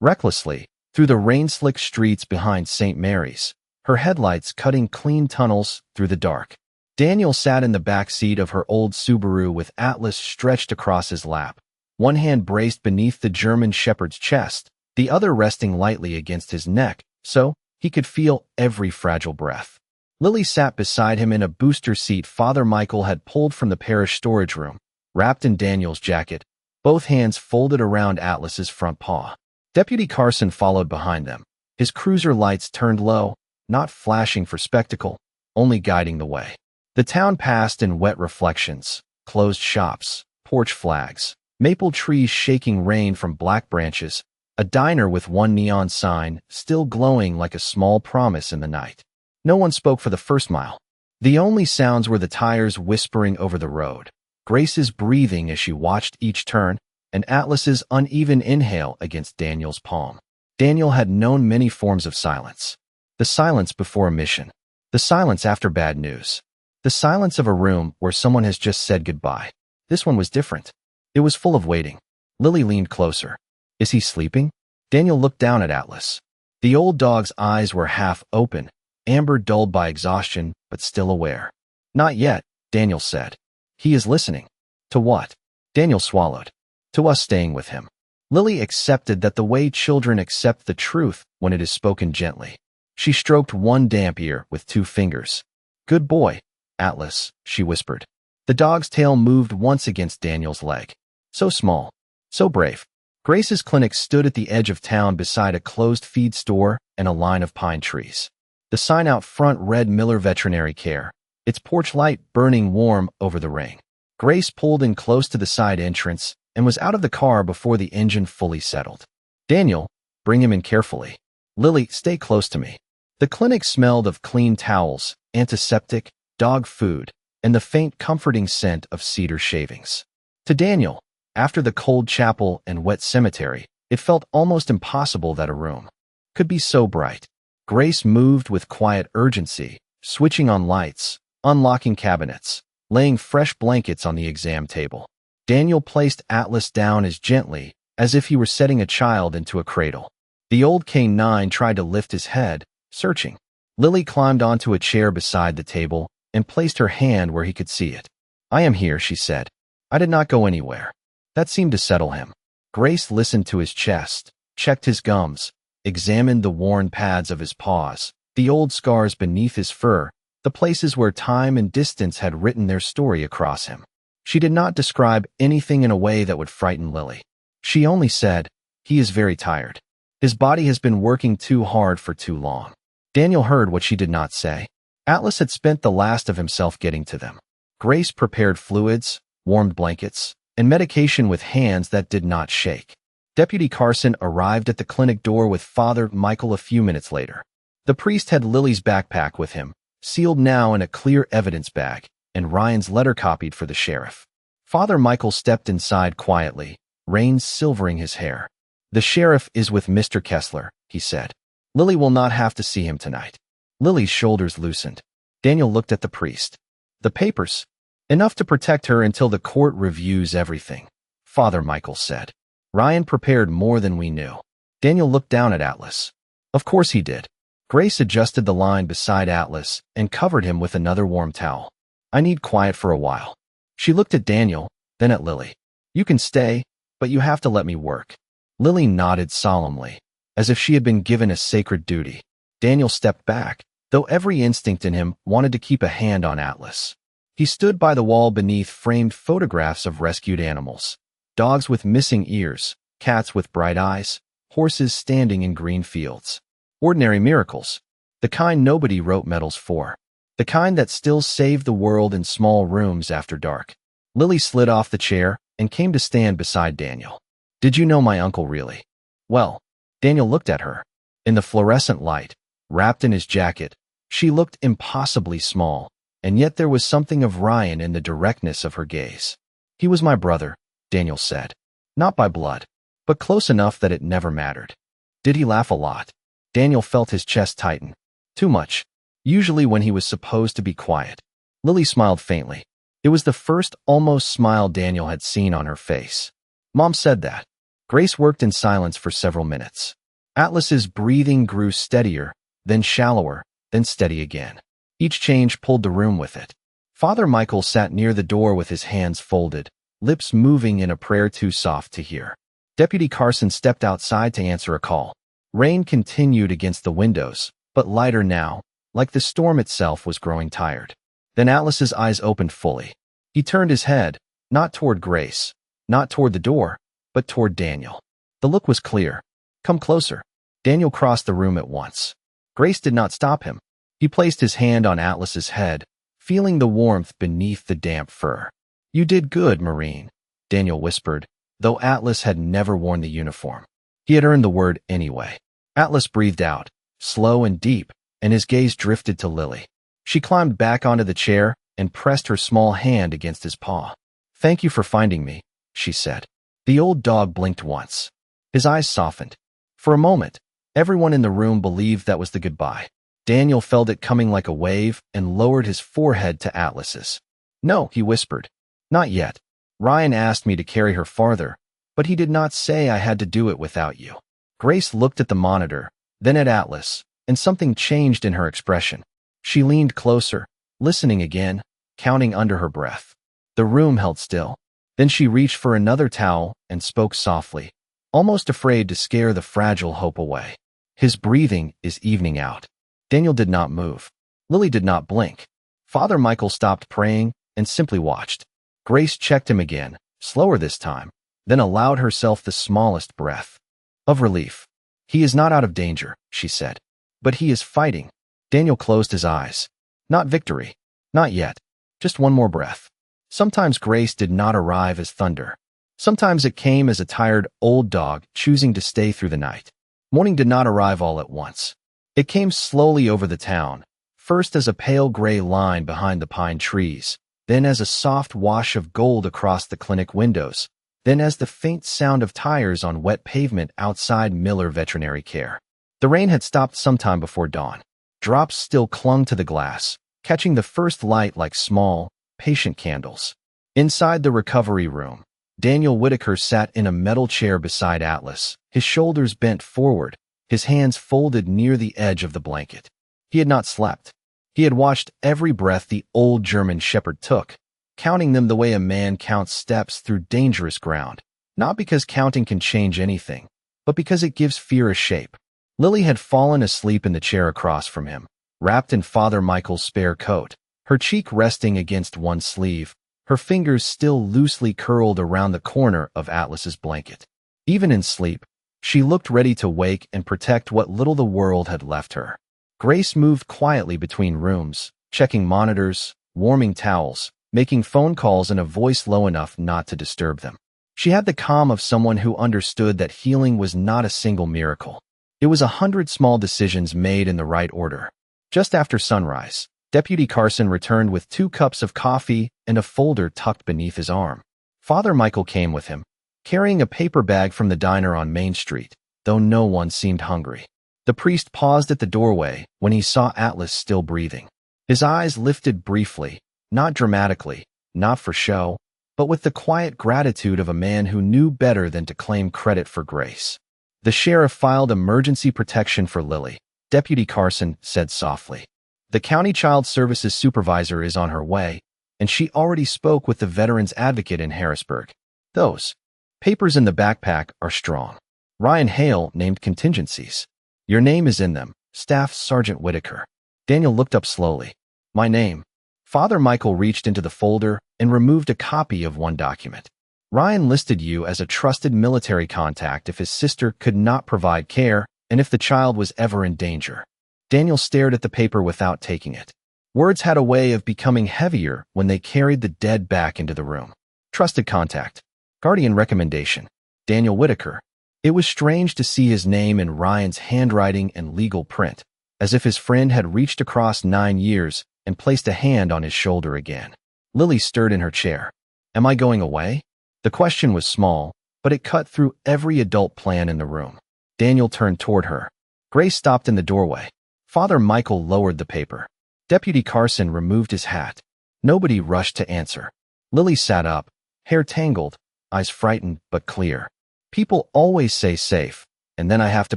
recklessly, through the rain-slicked streets behind St. Mary's, her headlights cutting clean tunnels through the dark. Daniel sat in the back seat of her old Subaru with Atlas stretched across his lap, one hand braced beneath the German shepherd's chest, the other resting lightly against his neck, so he could feel every fragile breath. Lily sat beside him in a booster seat Father Michael had pulled from the parish storage room, wrapped in Daniel's jacket, both hands folded around Atlas's front paw. Deputy Carson followed behind them, his cruiser lights turned low, not flashing for spectacle, only guiding the way. The town passed in wet reflections, closed shops, porch flags, maple trees shaking rain from black branches, a diner with one neon sign still glowing like a small promise in the night. No one spoke for the first mile. The only sounds were the tires whispering over the road, Grace's breathing as she watched each turn, and Atlas's uneven inhale against Daniel's palm. Daniel had known many forms of silence. The silence before a mission. The silence after bad news. The silence of a room where someone has just said goodbye. This one was different. It was full of waiting. Lily leaned closer. Is he sleeping? Daniel looked down at Atlas. The old dog's eyes were half open, amber dulled by exhaustion, but still aware. Not yet, Daniel said. He is listening. To what? Daniel swallowed. To us staying with him. Lily accepted that the way children accept the truth when it is spoken gently. She stroked one damp ear with 2 fingers. Good boy, Atlas, she whispered. The dog's tail moved once against Daniel's leg. So small. So brave. Grace's clinic stood at the edge of town beside a closed feed store and a line of pine trees. The sign out front read Miller Veterinary Care, its porch light burning warm over the ring. Grace pulled in close to the side entrance and was out of the car before the engine fully settled. Daniel, bring him in carefully. Lily, stay close to me. The clinic smelled of clean towels, antiseptic, dog food, and the faint comforting scent of cedar shavings. To Daniel, after the cold chapel and wet cemetery, it felt almost impossible that a room could be so bright. Grace moved with quiet urgency, switching on lights, unlocking cabinets, laying fresh blankets on the exam table. Daniel placed Atlas down as gently as if he were setting a child into a cradle. The old K9 tried to lift his head, searching. Lily climbed onto a chair beside the table and placed her hand where he could see it. I am here, she said. I did not go anywhere. That seemed to settle him. Grace listened to his chest, checked his gums, examined the worn pads of his paws, the old scars beneath his fur, the places where time and distance had written their story across him. She did not describe anything in a way that would frighten Lily. She only said, he is very tired. His body has been working too hard for too long. Daniel heard what she did not say. Atlas had spent the last of himself getting to them. Grace prepared fluids, warmed blankets, and medication with hands that did not shake. Deputy Carson arrived at the clinic door with Father Michael a few minutes later. The priest had Lily's backpack with him, sealed now in a clear evidence bag, and Ryan's letter copied for the sheriff. Father Michael stepped inside quietly, reins silvering his hair. The sheriff is with Mr. Kessler, he said. Lily will not have to see him tonight. Lily's shoulders loosened. Daniel looked at the priest. The papers. Enough to protect her until the court reviews everything, Father Michael said. Ryan prepared more than we knew. Daniel looked down at Atlas. Of course he did. Grace adjusted the line beside Atlas and covered him with another warm towel. I need quiet for a while. She looked at Daniel, then at Lily. You can stay, but you have to let me work. Lily nodded solemnly, as if she had been given a sacred duty. Daniel stepped back, though every instinct in him wanted to keep a hand on Atlas. He stood by the wall beneath framed photographs of rescued animals. Dogs with missing ears, cats with bright eyes, horses standing in green fields. Ordinary miracles. The kind nobody wrote medals for. The kind that still saved the world in small rooms after dark. Lily slid off the chair and came to stand beside Daniel. Did you know my uncle really? Well, Daniel looked at her. In the fluorescent light, wrapped in his jacket, she looked impossibly small, and yet there was something of Ryan in the directness of her gaze. He was my brother, Daniel said. Not by blood, but close enough that it never mattered. Did he laugh a lot? Daniel felt his chest tighten. Too much. Usually when he was supposed to be quiet. Lily smiled faintly. It was the first almost smile Daniel had seen on her face. Mom said that. Grace worked in silence for several minutes. Atlas's breathing grew steadier, then shallower, then steady again. Each change pulled the room with it. Father Michael sat near the door with his hands folded, lips moving in a prayer too soft to hear. Deputy Carson stepped outside to answer a call. Rain continued against the windows, but lighter now, like the storm itself was growing tired. Then Atlas's eyes opened fully. He turned his head, not toward Grace, not toward the door, but toward Daniel. The look was clear. Come closer. Daniel crossed the room at once. Grace did not stop him. He placed his hand on Atlas's head, feeling the warmth beneath the damp fur. You did good, Marine, Daniel whispered, though Atlas had never worn the uniform. He had earned the word anyway. Atlas breathed out, slow and deep, and his gaze drifted to Lily. She climbed back onto the chair and pressed her small hand against his paw. Thank you for finding me, she said. The old dog blinked once. His eyes softened. For a moment, everyone in the room believed that was the goodbye. Daniel felt it coming like a wave and lowered his forehead to Atlas's. No, he whispered. Not yet. Ryan asked me to carry her farther, but he did not say I had to do it without you. Grace looked at the monitor, then at Atlas, and something changed in her expression. She leaned closer, listening again, counting under her breath. The room held still. Then she reached for another towel and spoke softly, almost afraid to scare the fragile hope away. His breathing is evening out. Daniel did not move. Lily did not blink. Father Michael stopped praying and simply watched. Grace checked him again, slower this time, then allowed herself the smallest breath of relief. He is not out of danger, she said. But he is fighting. Daniel closed his eyes. Not victory. Not yet. Just one more breath. Sometimes grace did not arrive as thunder. Sometimes it came as a tired old dog choosing to stay through the night. Morning did not arrive all at once. It came slowly over the town, first as a pale gray line behind the pine trees, then as a soft wash of gold across the clinic windows, then as the faint sound of tires on wet pavement outside Miller Veterinary Care. The rain had stopped sometime before dawn. Drops still clung to the glass, catching the first light like small, patient candles. Inside the recovery room, Daniel Whitaker sat in a metal chair beside Atlas, his shoulders bent forward, his hands folded near the edge of the blanket. He had not slept. He had watched every breath the old German shepherd took, counting them the way a man counts steps through dangerous ground, not because counting can change anything, but because it gives fear a shape. Lily had fallen asleep in the chair across from him, wrapped in Father Michael's spare coat, her cheek resting against one sleeve, her fingers still loosely curled around the corner of Atlas's blanket. Even in sleep, she looked ready to wake and protect what little the world had left her. Grace moved quietly between rooms, checking monitors, warming towels, making phone calls in a voice low enough not to disturb them. She had the calm of someone who understood that healing was not a single miracle. It was 100 small decisions made in the right order. Just after sunrise, Deputy Carson returned with 2 cups of coffee and a folder tucked beneath his arm. Father Michael came with him, carrying a paper bag from the diner on Main Street, though no one seemed hungry. The priest paused at the doorway when he saw Atlas still breathing. His eyes lifted briefly, not dramatically, not for show, but with the quiet gratitude of a man who knew better than to claim credit for grace. The sheriff filed emergency protection for Lily, Deputy Carson said softly. The county child services supervisor is on her way, and she already spoke with the veterans advocate in Harrisburg. Those papers in the backpack are strong. Ryan Hale named contingencies. Your name is in them, Staff Sergeant Whitaker. Daniel looked up slowly. My name. Father Michael reached into the folder and removed a copy of one document. Ryan listed you as a trusted military contact if his sister could not provide care and if the child was ever in danger. Daniel stared at the paper without taking it. Words had a way of becoming heavier when they carried the dead back into the room. Trusted contact. Guardian recommendation. Daniel Whitaker. It was strange to see his name in Ryan's handwriting and legal print, as if his friend had reached across 9 years and placed a hand on his shoulder again. Lily stirred in her chair. Am I going away? The question was small, but it cut through every adult plan in the room. Daniel turned toward her. Grace stopped in the doorway. Father Michael lowered the paper. Deputy Carson removed his hat. Nobody rushed to answer. Lily sat up, hair tangled, eyes frightened but clear. People always say safe, and then I have to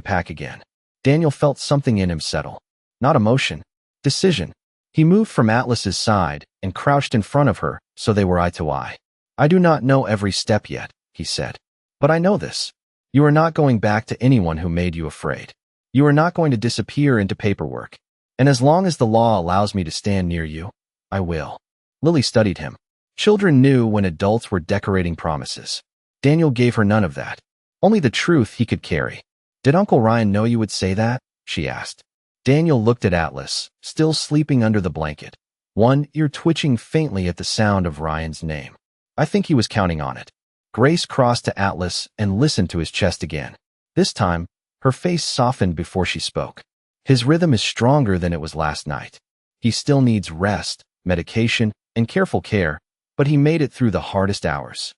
pack again. Daniel felt something in him settle. Not emotion, decision. He moved from Atlas's side and crouched in front of her so they were eye to eye. I do not know every step yet, he said. But I know this. You are not going back to anyone who made you afraid. You are not going to disappear into paperwork. And as long as the law allows me to stand near you, I will. Lily studied him. Children knew when adults were decorating promises. Daniel gave her none of that. Only the truth he could carry. Did Uncle Ryan know you would say that? She asked. Daniel looked at Atlas, still sleeping under the blanket, one ear twitching faintly at the sound of Ryan's name. I think he was counting on it. Grace crossed to Atlas and listened to his chest again. This time, her face softened before she spoke. His rhythm is stronger than it was last night. He still needs rest, medication, and careful care, but he made it through the hardest hours.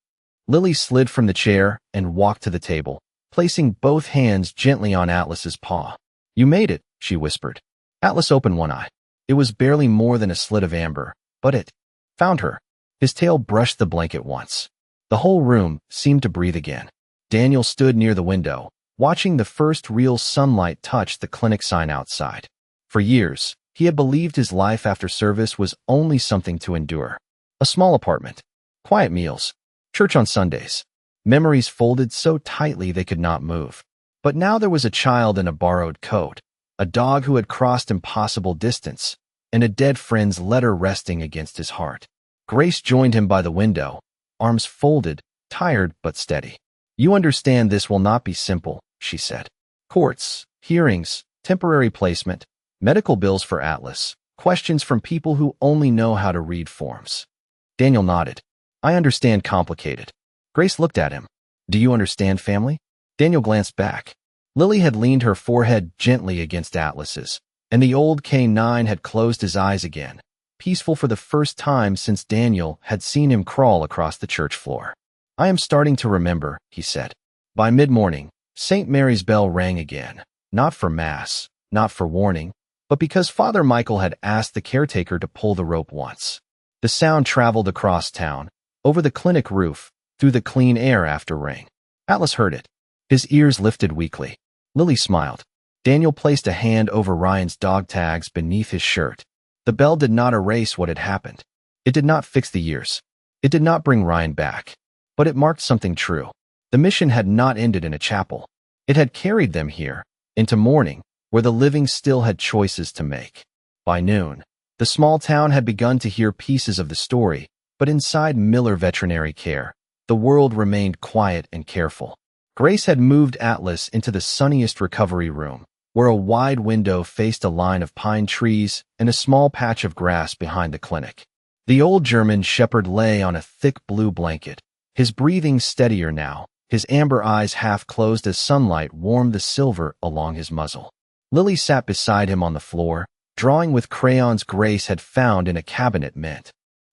Lily slid from the chair and walked to the table, placing both hands gently on Atlas's paw. You made it, she whispered. Atlas opened one eye. It was barely more than a slit of amber, but it found her. His tail brushed the blanket once. The whole room seemed to breathe again. Daniel stood near the window, watching the first real sunlight touch the clinic sign outside. For years, he had believed his life after service was only something to endure. A small apartment, quiet meals, church on Sundays, memories folded so tightly they could not move. But now there was a child in a borrowed coat, a dog who had crossed impossible distance, and a dead friend's letter resting against his heart. Grace joined him by the window, arms folded, tired but steady. You understand this will not be simple, she said. Courts, hearings, temporary placement, medical bills for Atlas, questions from people who only know how to read forms. Daniel nodded. I understand complicated. Grace looked at him. Do you understand family? Daniel glanced back. Lily had leaned her forehead gently against Atlas's, and the old K9 had closed his eyes again, peaceful for the first time since Daniel had seen him crawl across the church floor. I am starting to remember, he said. By mid-morning, St. Mary's bell rang again, not for mass, not for warning, but because Father Michael had asked the caretaker to pull the rope once. The sound traveled across town, over the clinic roof, through the clean air after rain. Atlas heard it. His ears lifted weakly. Lily smiled. Daniel placed a hand over Ryan's dog tags beneath his shirt. The bell did not erase what had happened. It did not fix the years. It did not bring Ryan back. But it marked something true. The mission had not ended in a chapel. It had carried them here, into morning, where the living still had choices to make. By noon, the small town had begun to hear pieces of the story, but inside Miller Veterinary Care, the world remained quiet and careful. Grace had moved Atlas into the sunniest recovery room, where a wide window faced a line of pine trees and a small patch of grass behind the clinic. The old German shepherd lay on a thick blue blanket, his breathing steadier now, his amber eyes half closed as sunlight warmed the silver along his muzzle. Lily sat beside him on the floor, drawing with crayons Grace had found in a cabinet meant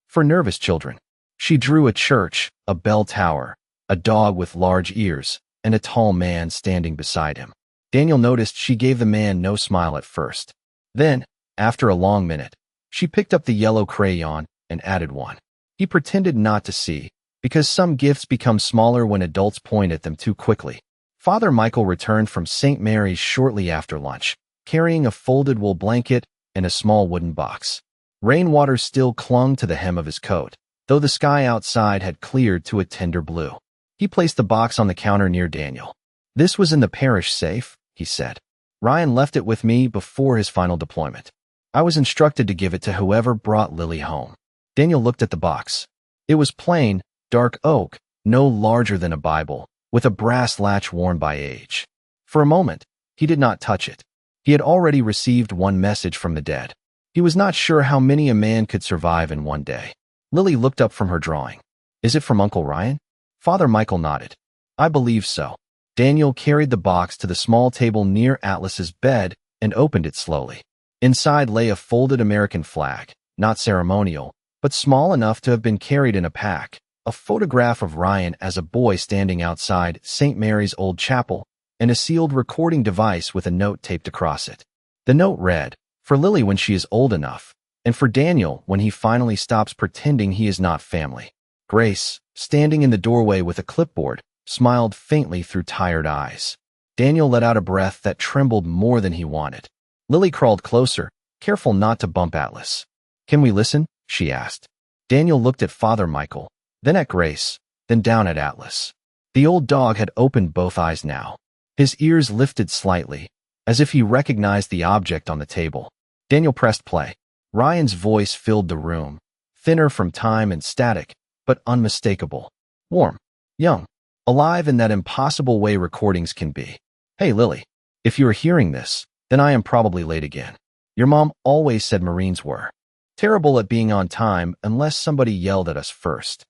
for nervous children. She drew a church, a bell tower, a dog with large ears, and a tall man standing beside him. Daniel noticed she gave the man no smile at first. Then, after a long minute, she picked up the yellow crayon and added one. He pretended not to see, because some gifts become smaller when adults point at them too quickly. Father Michael returned from St. Mary's shortly after lunch, carrying a folded wool blanket and a small wooden box. Rainwater still clung to the hem of his coat, though the sky outside had cleared to a tender blue. He placed the box on the counter near Daniel. This was in the parish safe, he said. Ryan left it with me before his final deployment. I was instructed to give it to whoever brought Lily home. Daniel looked at the box. It was plain, dark oak, no larger than a Bible, with a brass latch worn by age. For a moment, he did not touch it. He had already received one message from the dead. He was not sure how many a man could survive in one day. Lily looked up from her drawing. Is it from Uncle Ryan? Father Michael nodded. I believe so. Daniel carried the box to the small table near Atlas's bed and opened it slowly. Inside lay a folded American flag, not ceremonial, but small enough to have been carried in a pack. A photograph of Ryan as a boy standing outside St. Mary's old chapel, and a sealed recording device with a note taped across it. The note read, "For Lily when she is old enough, and for Daniel when he finally stops pretending he is not family. Grace, standing in the doorway with a clipboard, smiled faintly through tired eyes. Daniel let out a breath that trembled more than he wanted. Lily crawled closer, careful not to bump Atlas. "Can we listen?" she asked. Daniel looked at Father Michael, then at Grace, then down at Atlas. The old dog had opened both eyes now. His ears lifted slightly, as if he recognized the object on the table. Daniel pressed play. Ryan's voice filled the room, thinner from time and static, but unmistakable. Warm, young, alive in that impossible way recordings can be. "Hey, Lily, if you are hearing this, then I am probably late again. Your mom always said Marines were terrible at being on time unless somebody yelled at us first."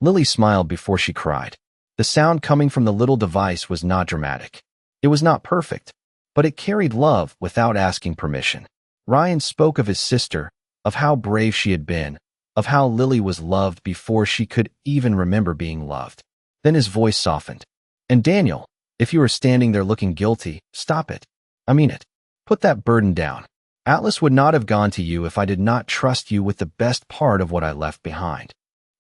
Lily smiled before she cried. The sound coming from the little device was not dramatic. It was not perfect, but it carried love without asking permission. Ryan spoke of his sister, of how brave she had been, of how Lily was loved before she could even remember being loved. Then his voice softened. "And Daniel, if you are standing there looking guilty, stop it. I mean it. Put that burden down. Atlas would not have gone to you if I did not trust you with the best part of what I left behind."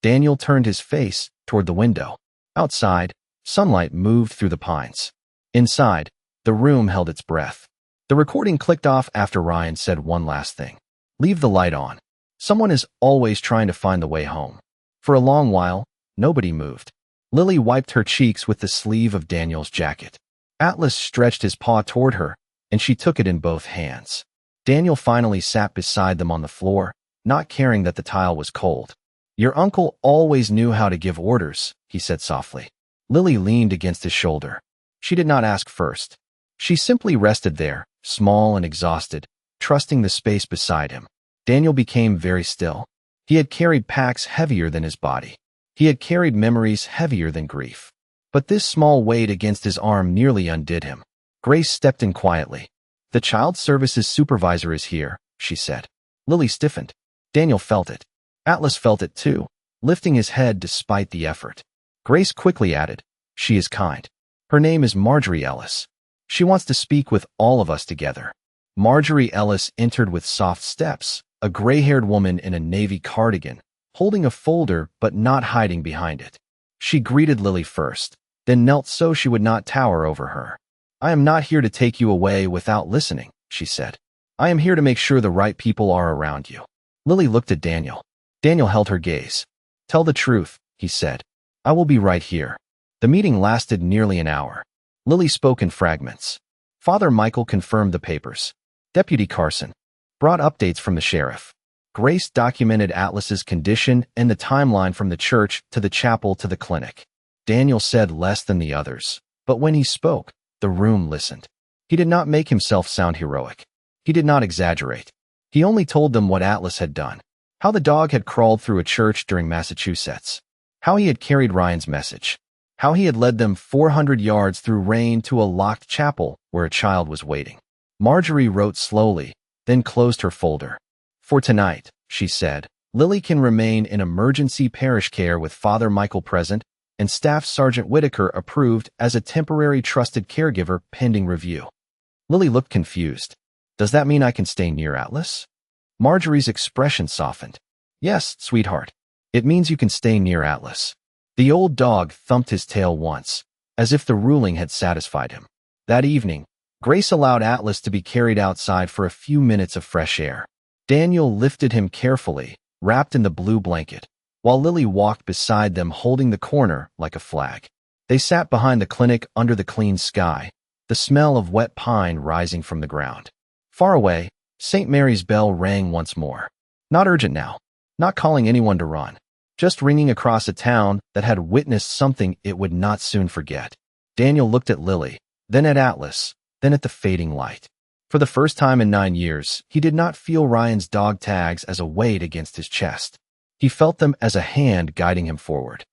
Daniel turned his face toward the window. Outside, sunlight moved through the pines. Inside, the room held its breath. The recording clicked off after Ryan said one last thing. "Leave the light on. Someone is always trying to find the way home." For a long while, nobody moved. Lily wiped her cheeks with the sleeve of Daniel's jacket. Atlas stretched his paw toward her, and she took it in both hands. Daniel finally sat beside them on the floor, not caring that the tile was cold. "Your uncle always knew how to give orders," he said softly. Lily leaned against his shoulder. She did not ask first. She simply rested there, small and exhausted, trusting the space beside him. Daniel became very still. He had carried packs heavier than his body. He had carried memories heavier than grief. But this small weight against his arm nearly undid him. Grace stepped in quietly. "The child services supervisor is here," she said. Lily stiffened. Daniel felt it. Atlas felt it too, lifting his head despite the effort. Grace quickly added, "She is kind. Her name is Marjorie Ellis. She wants to speak with all of us together." Marjorie Ellis entered with soft steps, a gray-haired woman in a navy cardigan, holding a folder but not hiding behind it. She greeted Lily first, then knelt so she would not tower over her. "I am not here to take you away without listening," she said. "I am here to make sure the right people are around you." Lily looked at Daniel. Daniel held her gaze. "Tell the truth," he said. "I will be right here." The meeting lasted nearly an hour. Lily spoke in fragments. Father Michael confirmed the papers. Deputy Carson brought updates from the sheriff. Grace documented Atlas's condition and the timeline from the church to the chapel to the clinic. Daniel said less than the others, but when he spoke, the room listened. He did not make himself sound heroic. He did not exaggerate. He only told them what Atlas had done. How the dog had crawled through a church during Massachusetts. How he had carried Ryan's message. How he had led them 400 yards through rain to a locked chapel where a child was waiting. Marjorie wrote slowly, then closed her folder. "For tonight," she said, "Lily can remain in emergency parish care with Father Michael present and Staff Sergeant Whitaker approved as a temporary trusted caregiver pending review." Lily looked confused. "Does that mean I can stay near Atlas?" Marjorie's expression softened. "Yes, sweetheart. It means you can stay near Atlas." The old dog thumped his tail once, as if the ruling had satisfied him. That evening, Grace allowed Atlas to be carried outside for a few minutes of fresh air. Daniel lifted him carefully, wrapped in the blue blanket, while Lily walked beside them holding the corner like a flag. They sat behind the clinic under the clean sky, the smell of wet pine rising from the ground. Far away, St. Mary's bell rang once more. Not urgent now, not calling anyone to run, just ringing across a town that had witnessed something it would not soon forget. Daniel looked at Lily, then at Atlas, then at the fading light. For the first time in 9 years, he did not feel Ryan's dog tags as a weight against his chest. He felt them as a hand guiding him forward.